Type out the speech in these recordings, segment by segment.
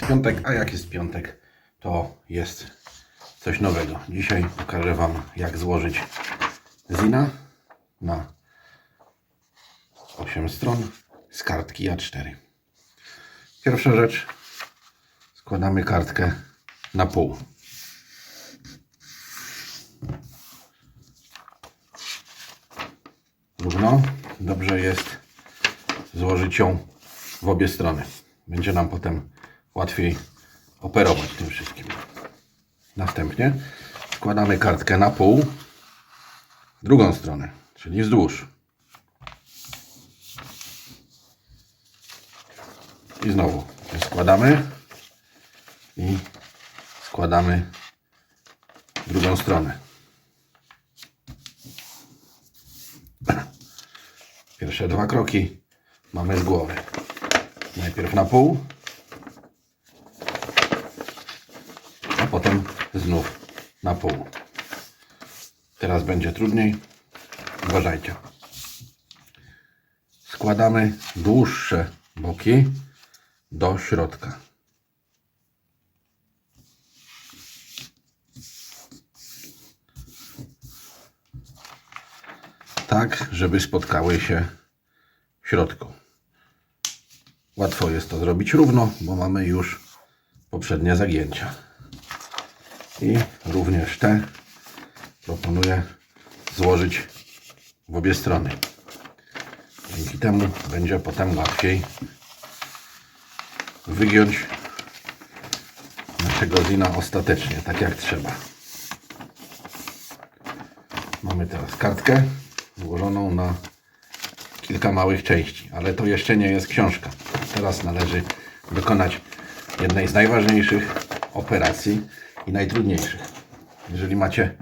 Jest piątek, a jak jest piątek, to jest coś nowego. Dzisiaj pokażę Wam, jak złożyć zina na 8 stron z kartki A4. Pierwsza rzecz, składamy kartkę na pół. Równo. Dobrze jest złożyć ją w obie strony. Będzie nam potem łatwiej operować tym wszystkim. Następnie składamy kartkę na pół w drugą stronę, czyli wzdłuż. I znowu składamy i składamy w drugą stronę. Pierwsze dwa kroki mamy z głowy. Najpierw na pół, a potem znów na pół. Teraz będzie trudniej. Uważajcie. Składamy dłuższe boki do środka. Tak, żeby spotkały się w środku. Łatwo jest to zrobić równo, bo mamy już poprzednie zagięcia. I również te proponuję złożyć w obie strony. Dzięki temu będzie potem łatwiej wygiąć naszego zina ostatecznie, tak jak trzeba. Mamy teraz kartkę złożoną na kilka małych części, ale to jeszcze nie jest książka. Teraz należy dokonać jednej z najważniejszych operacji i najtrudniejszych. Jeżeli macie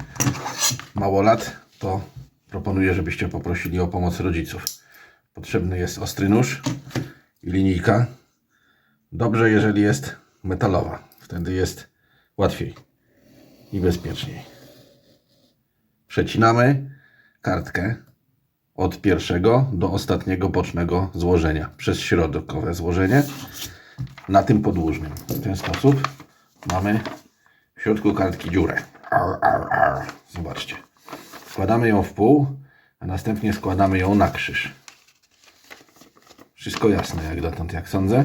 mało lat, to proponuję, żebyście poprosili o pomoc rodziców. Potrzebny jest ostry nóż i linijka. Dobrze, jeżeli jest metalowa. Wtedy jest łatwiej i bezpieczniej. Przecinamy kartkę od pierwszego do ostatniego bocznego złożenia przez środkowe złożenie na tym podłużnym. W ten sposób mamy w środku kartki dziurę. Zobaczcie. Składamy ją w pół, a następnie składamy ją na krzyż. Wszystko jasne jak dotąd, jak sądzę.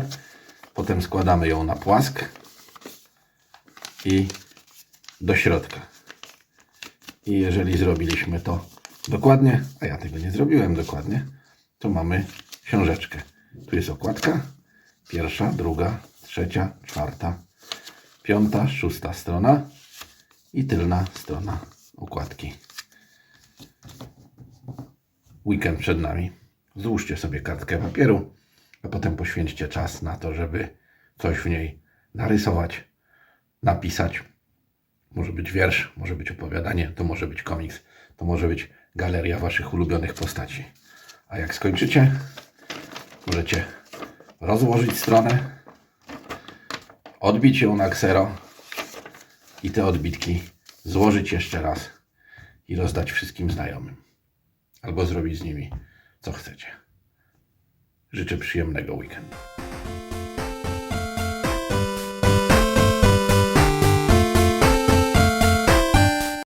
Potem składamy ją na płask i do środka. I jeżeli zrobiliśmy to dokładnie, a ja tego nie zrobiłem dokładnie, to mamy książeczkę. Tu jest okładka. Pierwsza, druga, trzecia, czwarta, piąta, szósta strona i tylna strona okładki. Weekend przed nami. Złóżcie sobie kartkę papieru, a potem poświęćcie czas na to, żeby coś w niej narysować, napisać. Może być wiersz, może być opowiadanie, to może być komiks, to może być galeria waszych ulubionych postaci. A jak skończycie, możecie rozłożyć stronę, odbić ją na ksero i te odbitki złożyć jeszcze raz i rozdać wszystkim znajomym. Albo zrobić z nimi co chcecie. Życzę przyjemnego weekendu.